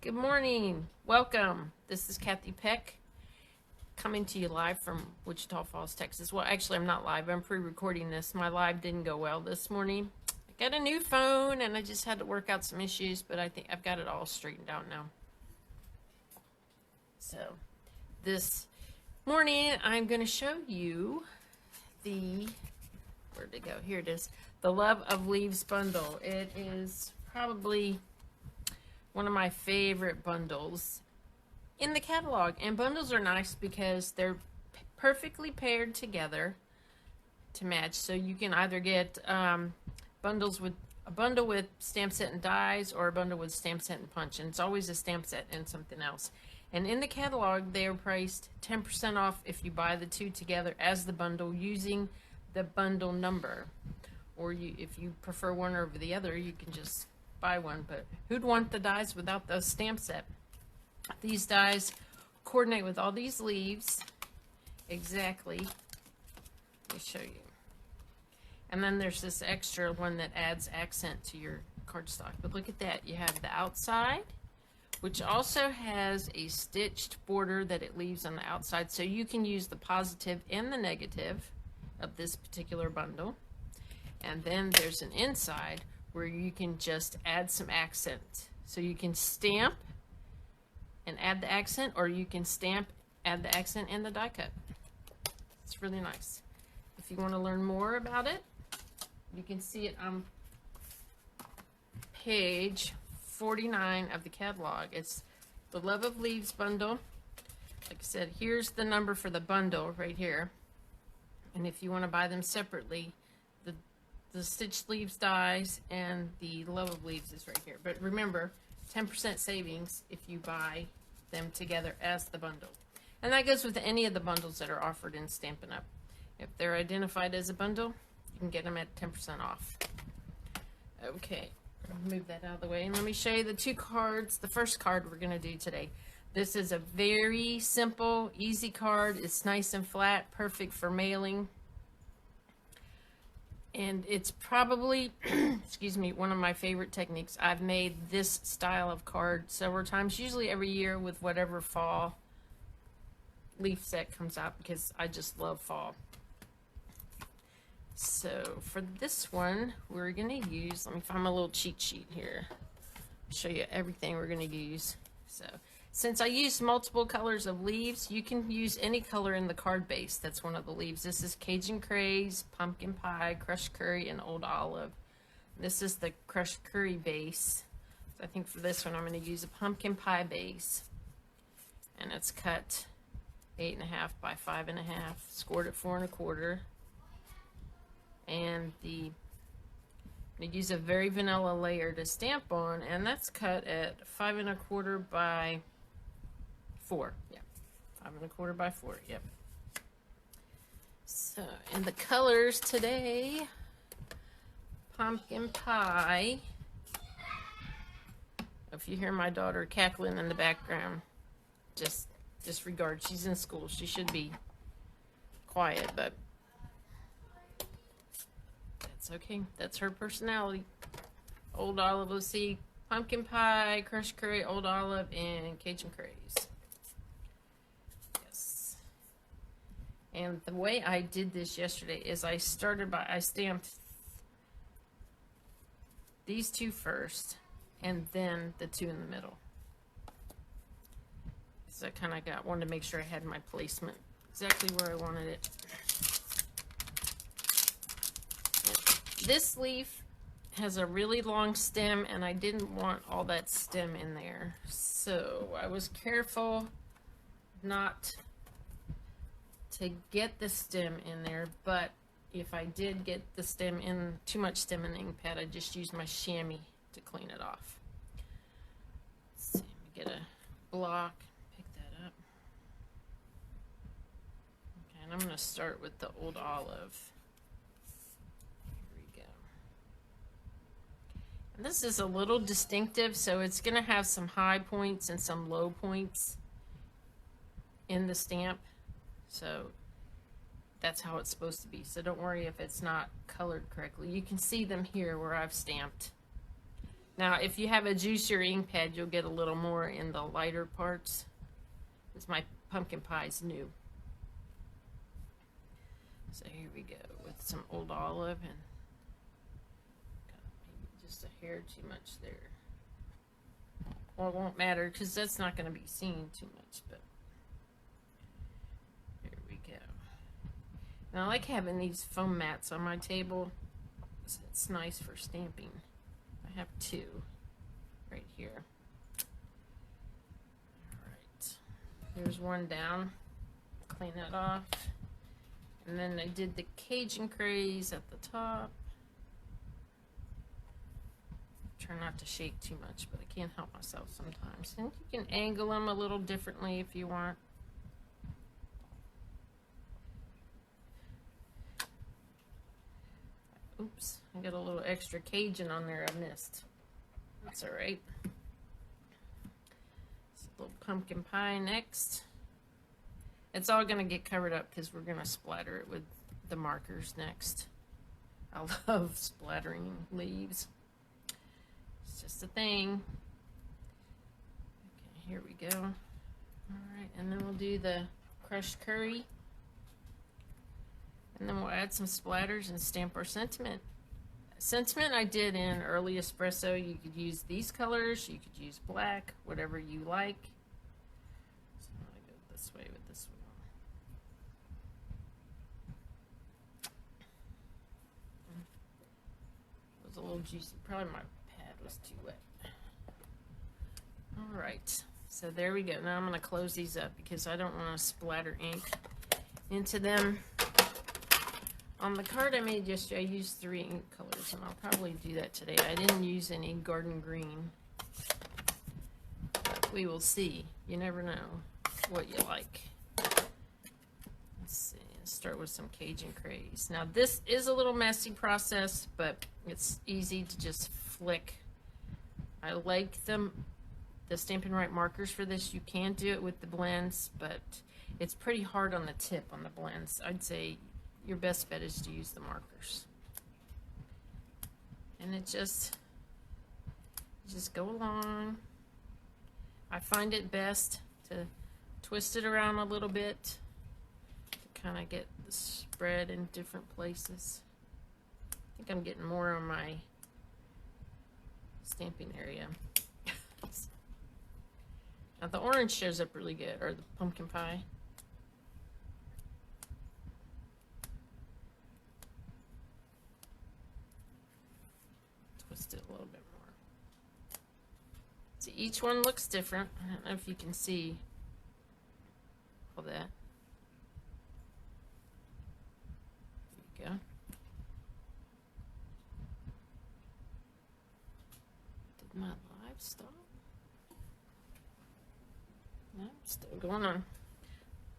Good morning. Welcome. This is Kathy Peck coming to you live from Wichita Falls, Texas. Well, actually, I'm not live. I'm pre-recording this. My live didn't go well this morning. I got a new phone and I just had to work out some issues, but I think I've got it all straightened out now. So this morning, I'm going to show you where'd it go? Here it is. The Love of Leaves bundle. It is probably one of my favorite bundles in the catalog. And bundles are nice because they're perfectly paired together to match. So you can either get bundles with a bundle with stamp set and dies, or a bundle with stamp set and punch. And it's always a stamp set and something else. And in the catalog, they are priced 10% off if you buy the two together as the bundle using the bundle number. Or if you prefer one over the other, you can just buy one. But who'd want the dies without the stamp set? These dies coordinate with all these leaves exactly. Let me show you. And then there's this extra one that adds accent to your cardstock. But look at that. You have the outside, which also has a stitched border that it leaves on the outside. So you can use the positive and the negative of this particular bundle. And then there's an inside where you can just add some accent. So you can stamp and add the accent, or you can stamp, add the accent, and the die cut. It's really nice. If you want to learn more about it, you can see it on page 49 of the catalog. It's the Love of Leaves bundle. Like I said, here's the number for the bundle right here. And if you want to buy them separately, the Stitched Leaves dies and the Love of Leaves is right here. But remember, 10% savings if you buy them together as the bundle. And that goes with any of the bundles that are offered in Stampin' Up! If they're identified as a bundle, you can get them at 10% off. Okay, move that out of the way. And let me show you the two cards. The first card we're going to do today. This is a very simple, easy card. It's nice and flat, perfect for mailing. And it's probably, excuse me, one of my favorite techniques. I've made this style of card several times, usually every year with whatever fall leaf set comes out, because I just love fall. So for this one, we're going to use, let me find my little cheat sheet here. Show you everything we're going to use. So since I used multiple colors of leaves, you can use any color in the card base that's one of the leaves. This is Cajun Craze, Pumpkin Pie, Crushed Curry, and Old Olive. This is the Crushed Curry base. So I think for this one I'm going to use a Pumpkin Pie base. And it's cut 8.5 by 5.5, scored at 4 1/4. And I use a very vanilla layer to stamp on, and that's cut at 5 1/4 by 4. Yeah, 5 1/4 by 4. Yep. So, and the colors today: Pumpkin Pie. If you hear my daughter cackling in the background, just disregard. She's in school. She should be quiet, but that's okay. That's her personality. Old Olive, let's see. Pumpkin Pie, Crushed Curry, Old Olive, and Cajun Craze. Yes. And the way I did this yesterday is I stamped these two first, and then the two in the middle. So I kind of wanted to make sure I had my placement exactly where I wanted it. This leaf has a really long stem, and I didn't want all that stem in there. So I was careful not to get the stem in there, but if I did get the stem in, too much stem in the ink pad, I just used my chamois to clean it off. Let's see, let me get a block, pick that up. Okay, and I'm going to start with the Old Olive. And this is a little distinctive, so it's going to have some high points and some low points in the stamp. So that's how it's supposed to be. So don't worry if it's not colored correctly. You can see them here where I've stamped. Now, if you have a juicier ink pad, you'll get a little more in the lighter parts. It's my pumpkin pie's new. So here we go with some Old Olive, and maybe just a hair too much there. Well, it won't matter because that's not going to be seen too much, but here we go. Now I like having these foam mats on my table. It's nice for stamping. I have two right here. All right, here's one down. Clean it off. And then I did the Cajun Craze at the top. Try not to shake too much, but I can't help myself sometimes. And you can angle them a little differently if you want. Oops, I got a little extra Cajun on there I missed. That's all right. It's a little pumpkin pie next. It's all going to get covered up because we're going to splatter it with the markers next. I love splattering leaves. It's just a thing. Okay, here we go. All right, and then we'll do the crushed curry. And then we'll add some splatters and stamp our sentiment. Sentiment I did in early espresso. You could use these colors. You could use black, whatever you like. So I'm going to go this way with this one. It was a little juicy. Probably my pad was too wet. All right. So there we go. Now I'm going to close these up because I don't want to splatter ink into them. On the card I made yesterday, I used 3 ink colors, and I'll probably do that today. I didn't use any garden green. But we will see. You never know what you like. Let's see. Let's start with some Cajun Craze. Now, this is a little messy process, but it's easy to just flick. I like the Stampin' Write markers for this. You can do it with the blends, but it's pretty hard on the tip on the blends. I'd say your best bet is to use the markers. And it just go along. I find it best to twist it around a little bit to kind of get the spread in different places. I think I'm getting more on my stamping area. Now the orange shows up really good, or the pumpkin pie. Twist it a little bit more. See, each one looks different. I don't know if you can see all that. There you go. Did my live stop? No, still going on.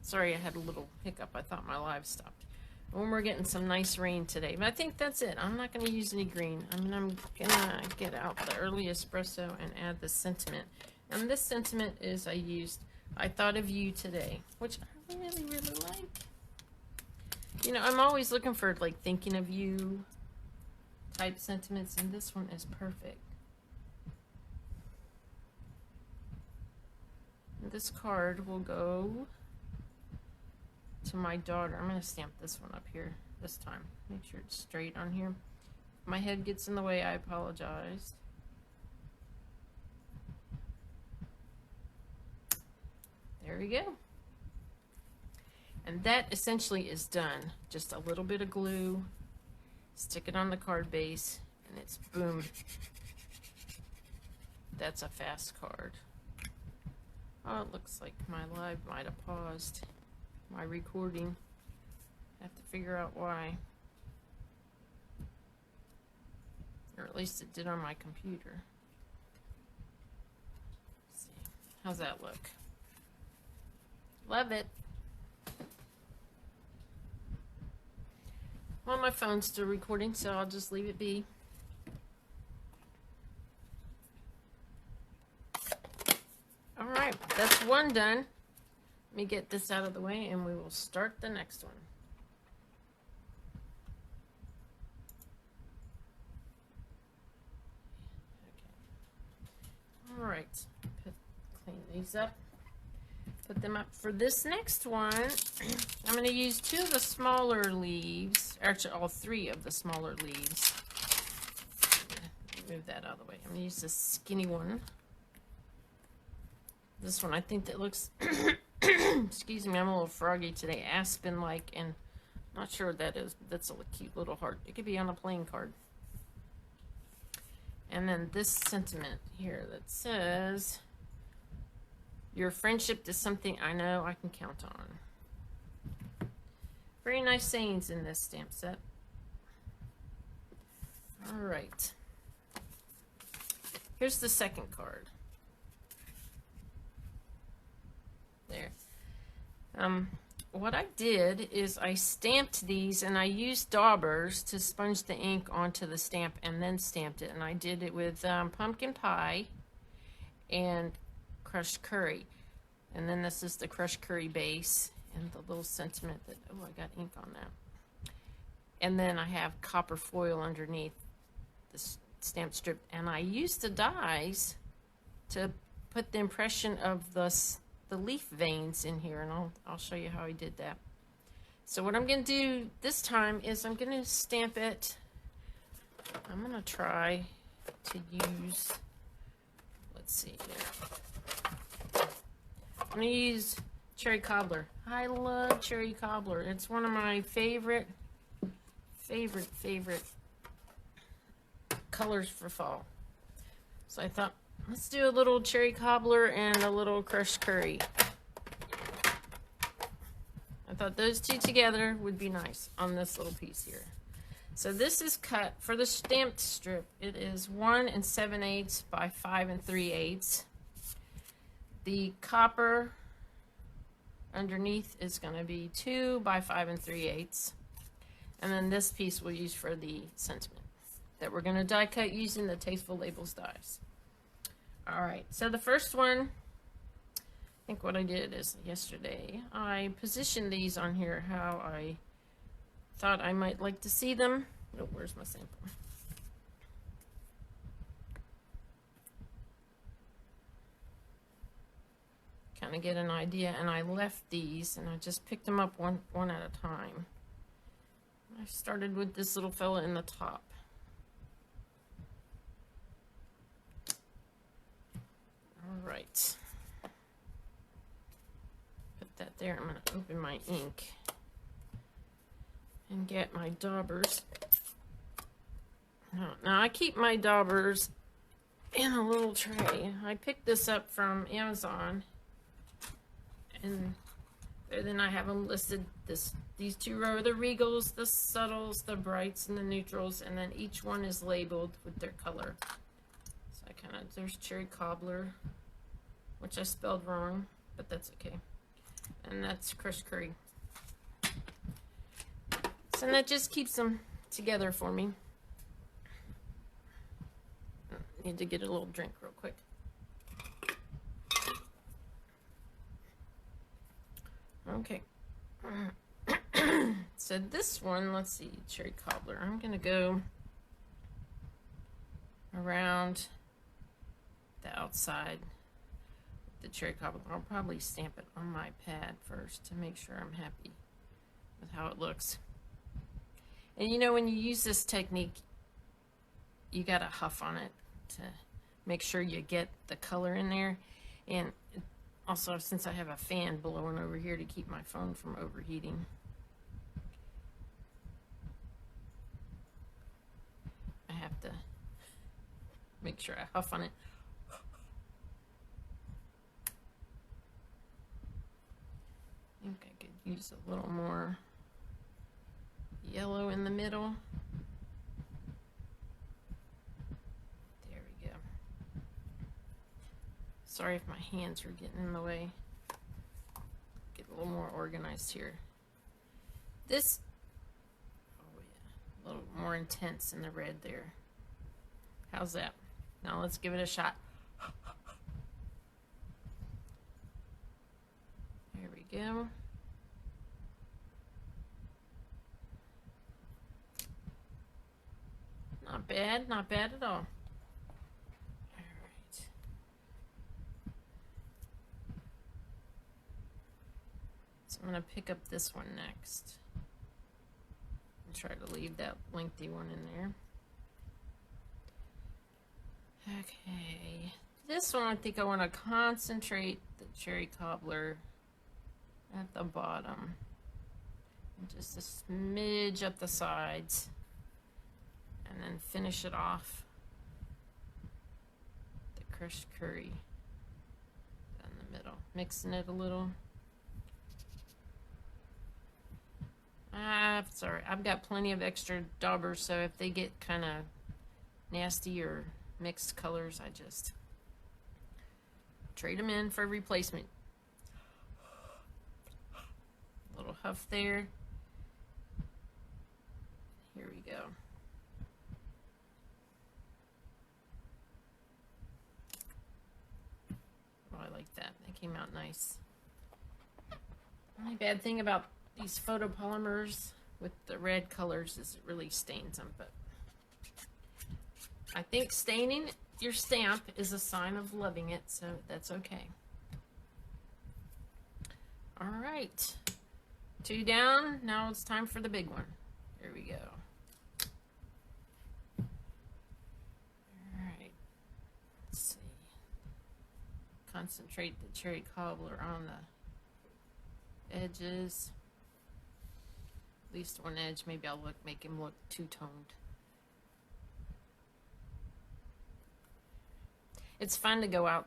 Sorry, I had a little hiccup. I thought my live stopped. When we're getting some nice rain today. But I think that's it. I'm not going to use any green. I'm going to get out the early espresso and add the sentiment. And this sentiment is I thought of you today, which I really, really like. You know, I'm always looking for like thinking of you type sentiments, and this one is perfect. And this card will go to my daughter. I'm going to stamp this one up here this time. Make sure it's straight on here. If my head gets in the way, I apologize. There we go. And that essentially is done. Just a little bit of glue, stick it on the card base, and it's boom. That's a fast card. Oh, it looks like my live might have paused. My recording. I have to figure out why. Or at least it did on my computer. Let's see. How's that look? Love it. Well, my phone's still recording, so I'll just leave it be. All right, that's one done. Let me get this out of the way and we will start the next one. Okay. right, clean these up. Put them up for this next one. I'm going to use 2 of the smaller leaves, actually all 3 of the smaller leaves. Move that out of the way. I'm going to use this skinny one. This one, I think that looks, excuse me, I'm a little froggy today, aspen-like, and I'm not sure what that is, but that's a cute little heart. It could be on a playing card. And then this sentiment here that says, your friendship is something I know I can count on. Very nice sayings in this stamp set. All right. Here's the second card. There. What I did is I stamped these and I used daubers to sponge the ink onto the stamp and then stamped it. And I did it with pumpkin pie and crushed curry. And then this is the crushed curry base and the little sentiment that, oh, I got ink on that. And then I have copper foil underneath this stamp strip. And I used the dies to put the impression of the leaf veins in here. And I'll show you how I did that. So what I'm going to do this time is I'm going to stamp it. I'm going to try to use, let's see here. I'm going to use cherry cobbler. I love cherry cobbler. It's one of my favorite colors for fall. So I thought, let's do a little cherry cobbler and a little crushed curry. I thought those 2 together would be nice on this little piece here. So this is cut for the stamped strip. It is 1 7/8 by 5 3/8. The copper underneath is going to be 2 by 5 3/8. And then this piece we'll use for the sentiment that we're going to die cut using the Tasteful Labels dies. All right, so the first one, I think what I did is yesterday, I positioned these on here how I thought I might like to see them. Oh, where's my sample? Kind of get an idea, and I left these and I just picked them up one at a time. I started with this little fella in the top. All right, put that there. I'm going to open my ink and get my daubers. Now I keep my daubers in a little tray. I picked this up from Amazon. And then I have them listed, these 2 rows, the regals, the subtles, the brights, and the neutrals, and then each one is labeled with their color. So I there's cherry cobbler, which I spelled wrong, but that's okay. And that's crushed curry. So that just keeps them together for me. Need to get a little drink real quick. Okay. So this one, let's see, cherry cobbler. I'm going to go around the outside with the cherry cobbler. I'll probably stamp it on my pad first to make sure I'm happy with how it looks. And you know, when you use this technique, you got to huff on it to make sure you get the color in there. And also, since I have a fan blowing over here to keep my phone from overheating, I have to make sure I huff on it. I think I could use a little more yellow in the middle. There we go. Sorry if my hands are getting in the way. Get a little more organized here. This, oh yeah, a little more intense in the red there. How's that? Now let's give it a shot. There we go. Not bad at all. Alright. So I'm going to pick up this one next. And try to leave that lengthy one in there. Okay. This one I think I want to concentrate the cherry cobbler at the bottom. And just a smidge up the sides. And then finish it off. The crushed curry down the middle. Mixing it a little. It's alright. I've got plenty of extra daubers, so if they get kind of nasty or mixed colors, I just trade them in for replacement. A little huff there. Here we go. Oh, I like that. That came out nice. Only bad thing about these photopolymers with the red colors is it really stains them, but I think staining your stamp is a sign of loving it, so that's okay. All right, 2 down. Now it's time for the big one. Here we go. All right, let's see. Concentrate the cherry cobbler on the edges. At least one edge. Maybe I'll make him look two-toned. It's fun to go out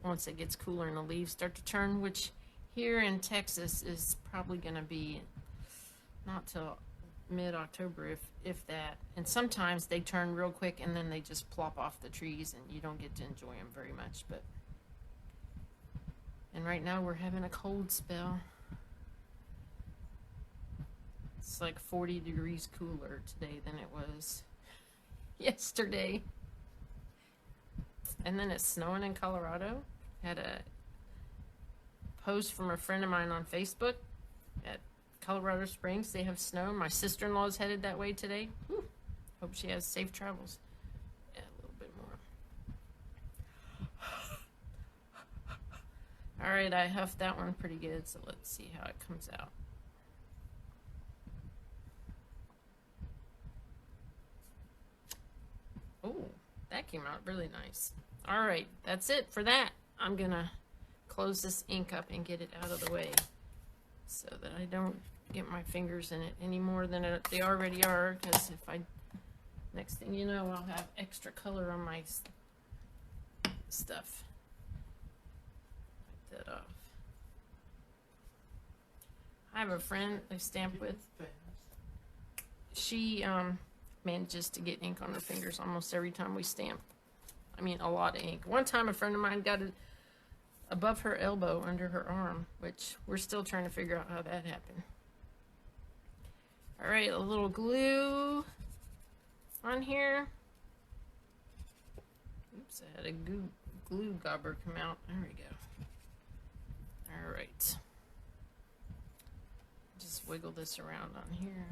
once it gets cooler and the leaves start to turn, which here in Texas is probably going to be not till mid-October, if that. And sometimes they turn real quick and then they just plop off the trees and you don't get to enjoy them very much. And right now we're having a cold spell. It's like 40 degrees cooler today than it was yesterday. And then it's snowing in Colorado. Had a post from a friend of mine on Facebook at Colorado Springs. They have snow. My sister-in-law is headed that way today. Whew. Hope she has safe travels. Yeah, a little bit more. All right, I huffed that one pretty good, so let's see how it comes out. Oh, that came out really nice. All right, that's it for that. I'm going to close this ink up and get it out of the way so that I don't get my fingers in it any more than they already are, because next thing you know, I'll have extra color on my stuff. Wipe that off. I have a friend I stamp with. She manages to get ink on her fingers almost every time we stamp. I mean, a lot of ink. One time a friend of mine got it above her elbow under her arm, which we're still trying to figure out how that happened. All right, a little glue on here. Oops, I had a glue gobber come out. There we go. All right. Just wiggle this around on here.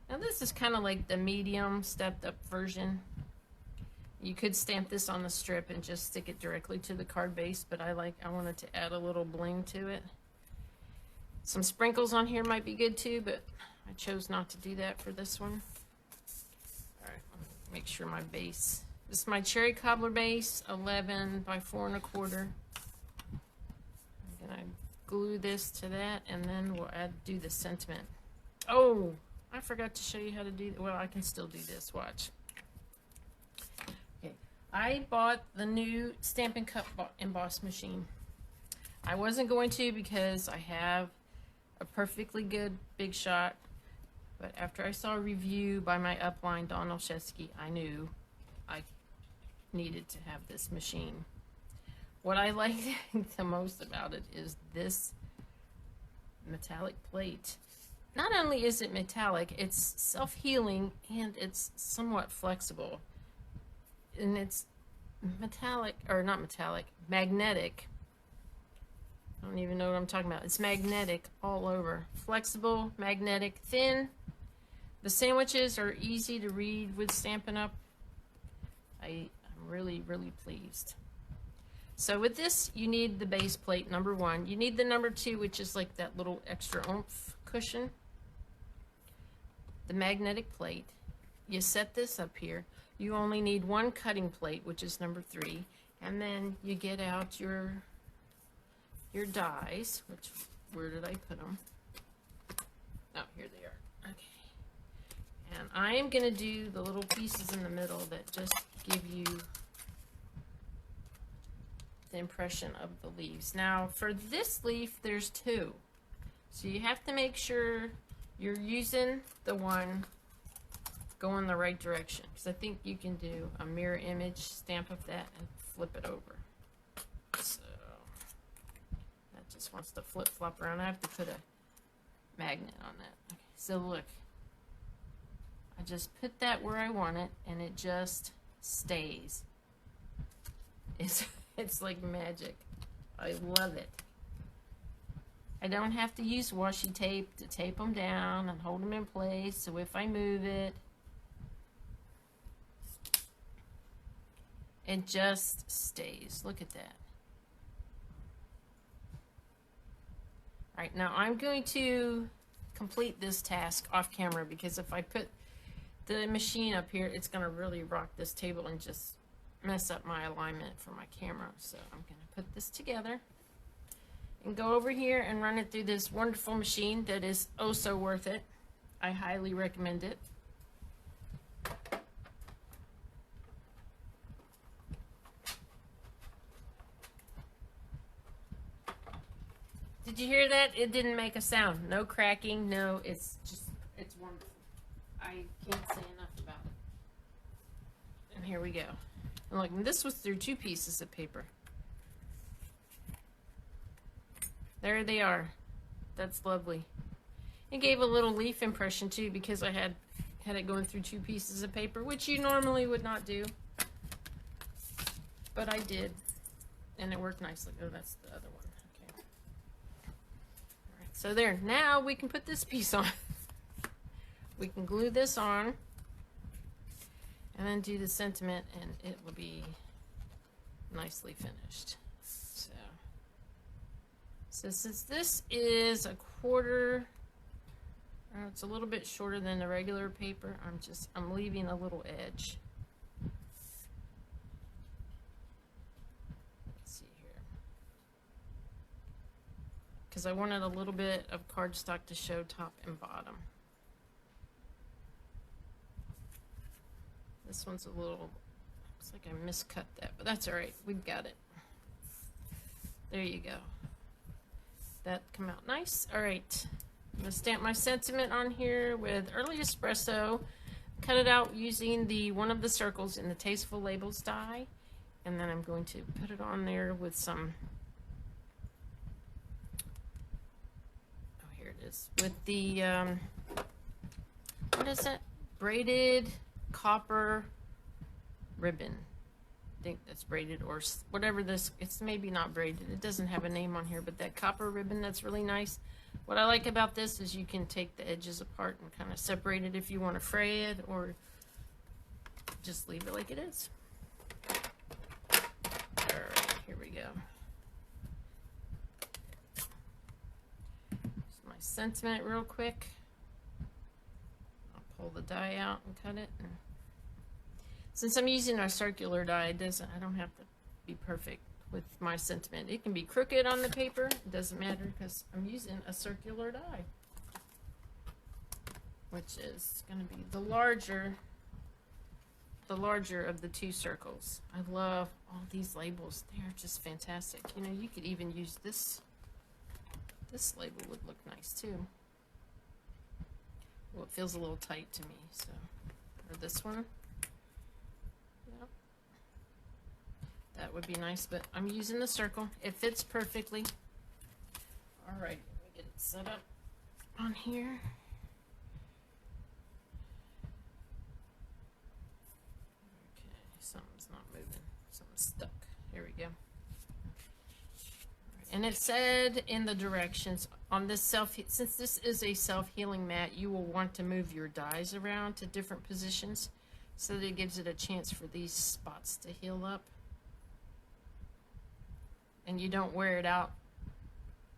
Now this is kind of like the medium stepped up version. You could stamp this on the strip and just stick it directly to the card base, but I wanted to add a little bling to it. Some sprinkles on here might be good too, but I chose not to do that for this one. All right, make sure my base. This is my cherry cobbler base, 11 by 4 1/4. I'm gonna glue this to that, and then we'll do the sentiment. Oh, I forgot to show you how to do that. Well, I can still do this. Watch. Okay, I bought the new Stampin' Cup emboss machine. I wasn't going to because I have a perfectly good Big Shot, but after I saw a review by my upline, Don Olszewski, I knew I needed to have this machine. What I like the most about it is this metallic plate. Not only is it metallic, it's self-healing and it's somewhat flexible. And it's metallic, or not metallic, magnetic. I don't even know what I'm talking about. It's magnetic all over. Flexible, magnetic, thin. The sandwiches are easy to read with Stampin' Up. I'm really, really pleased. So with this, you need the base plate, number 1. You need the number 2, which is like that little extra oomph cushion. The magnetic plate. You set this up here. You only need 1 cutting plate, which is number 3. And then you get out your dies, which, where did I put them? Oh, here they are. Okay. And I am going to do the little pieces in the middle that just give you the impression of the leaves. Now, for this leaf, there's 2. So you have to make sure you're using the one going the right direction. Because I think you can do a mirror image stamp of that and flip it over. So that just wants to flip-flop around. I have to put a magnet on that. Okay, so look. I just put that where I want it, and it just stays. It's like magic. I love it. I don't have to use washi tape to tape them down and hold them in place, so if I move it, it just stays. Look at that. Alright, now I'm going to complete this task off camera, because if I put the machine up here, it's going to really rock this table and just mess up my alignment for my camera. So I'm going to put this together and go over here and run it through this wonderful machine that is oh so worth it. I highly recommend it. Did you hear that? It didn't make a sound. No cracking, no, it's wonderful. I can't say enough about it. And here we go. And look, this was through 2 pieces of paper. There they are. That's lovely. It gave a little leaf impression too, because I had it going through 2 pieces of paper, which you normally would not do. But I did. And it worked nicely. Oh, that's the other one. Okay. Alright, so there. Now we can put this piece on. We can glue this on. And then do the sentiment, and it will be nicely finished. So since this is a quarter, it's a little bit shorter than the regular paper, I'm leaving a little edge. Let's see here. Because I wanted a little bit of cardstock to show top and bottom. This one's a little, looks like I miscut that, but that's all right. We've got it. There you go. That come out nice. All right. I'm going to stamp my sentiment on here with Early Espresso. Cut it out using one of the circles in the Tasteful Labels die. And then I'm going to put it on there with some, oh, here it is. With the, what is that? Braided copper ribbon. I think that's braided, or whatever this, it's maybe not braided. It doesn't have a name on here, but that copper ribbon, that's really nice. What I like about this is you can take the edges apart and kind of separate it if you want to fray it, or just leave it like it is. Alright, here we go. Here's my sentiment real quick. I'll pull the die out and cut it. Since I'm using a circular die, I don't have to be perfect with my sentiment. It can be crooked on the paper. It doesn't matter, because I'm using a circular die, which is going to be the larger of the 2 circles. I love all these labels. They're just fantastic. You know, you could even use this. This label would look nice too. Well, it feels a little tight to me, so. Or this one. Yep. That would be nice, but I'm using the circle. It fits perfectly. All right, let me get it set up on here. Okay, something's not moving. Something's stuck. Here we go. And it said in the directions on this since this is a self-healing mat, you will want to move your dies around to different positions. so that it gives it a chance for these spots to heal up. And you don't wear it out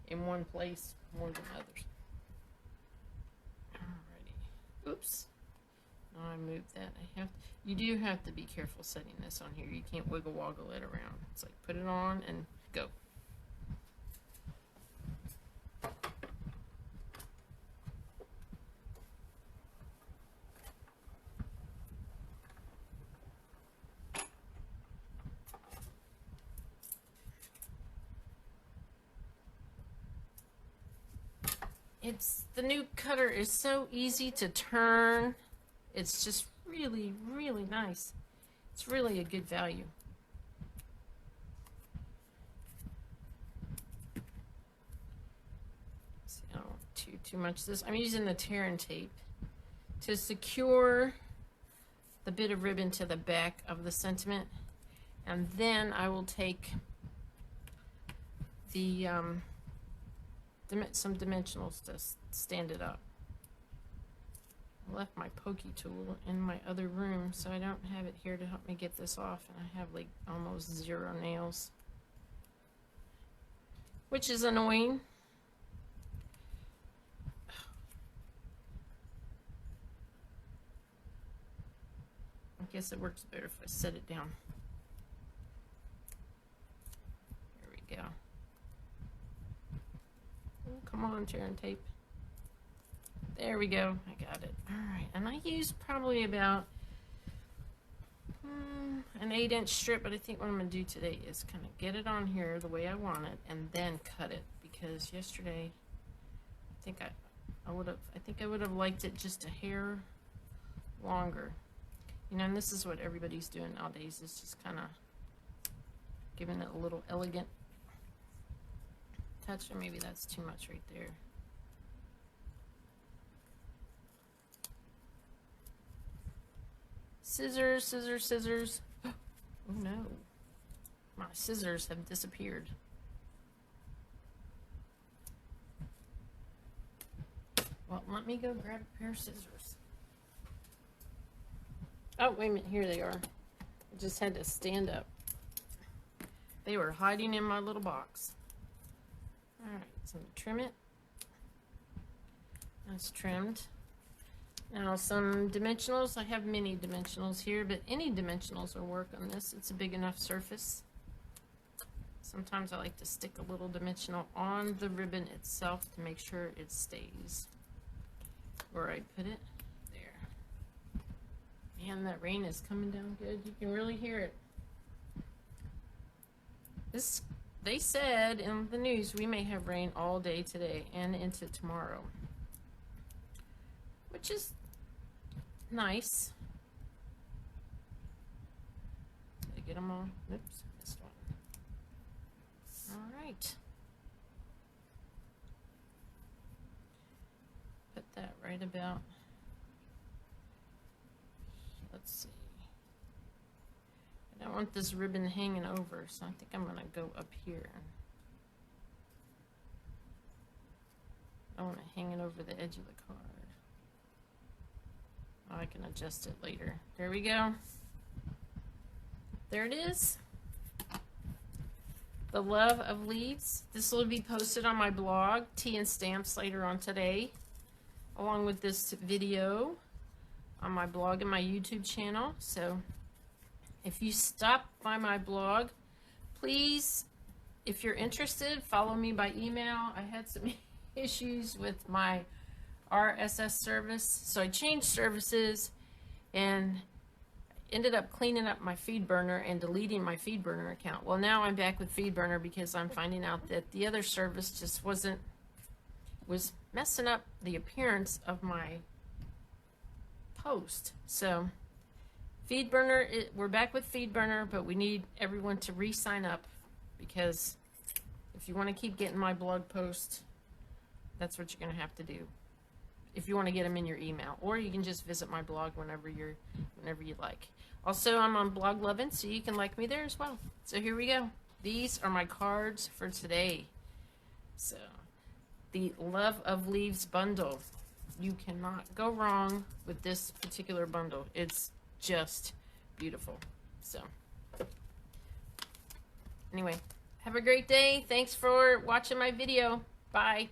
in one place more than others. Alrighty. Oops. Now I moved that. You do have to be careful setting this on here. You can't wiggle woggle it around. It's like put it on and go. The new cutter is so easy to turn. It's just really, really nice. It's really a good value. See, I don't want too much of this. I'm using the tear and tape to secure the bit of ribbon to the back of the sentiment, and then I will take the some dimensionals to stand it up. I left my pokey tool in my other room, so I don't have it here to help me get this off, and I have like almost 0 nails, which is annoying. I guess it works better if I set it down. There we go. Oh, come on, tear and tape. There we go. I got it. All right, and I used probably about an 8-inch strip, but I think what I'm going to do today is kind of get it on here the way I want it, and then cut it, because yesterday I think I would have liked it just a hair longer. You know, and this is what everybody's doing nowadays, is just kind of giving it a little elegant touch, or maybe that's too much right there. Scissors, scissors, scissors. Oh no, my scissors have disappeared. Well, let me go grab a pair of scissors. Oh, wait a minute, here they are. I just had to stand up. They were hiding in my little box. Alright, so trim it. That's trimmed. Now some dimensionals. I have mini dimensionals here, but any dimensionals will work on this. It's a big enough surface. Sometimes I like to stick a little dimensional on the ribbon itself to make sure it stays where I put it. There. Man, that rain is coming down good. You can really hear it. They said in the news we may have rain all day today and into tomorrow, which is nice. Did I get them all? Oops, missed one. All right. Put that right about, let's see. I don't want this ribbon hanging over, so I think I'm going to go up here. I want it hanging over the edge of the card. Oh, I can adjust it later. There we go. There it is. The Love of Leaves. This will be posted on my blog, Tea and Stamps, later on today, along with this video on my blog and my YouTube channel. So if you stop by my blog, please, if you're interested, follow me by email. I had some issues with my RSS service, so I changed services and ended up cleaning up my FeedBurner and deleting my FeedBurner account. Well, now I'm back with FeedBurner because I'm finding out that the other service just was messing up the appearance of my post. So FeedBurner, we're back with FeedBurner, but we need everyone to re-sign up, because if you want to keep getting my blog posts, that's what you're going to have to do if you want to get them in your email, or you can just visit my blog whenever you like. Also, I'm on Blog Lovin', so you can like me there as well. So here we go. These are my cards for today. So the Love of Leaves bundle. You cannot go wrong with this particular bundle. It's just beautiful. So anyway, have a great day. Thanks for watching my video. Bye.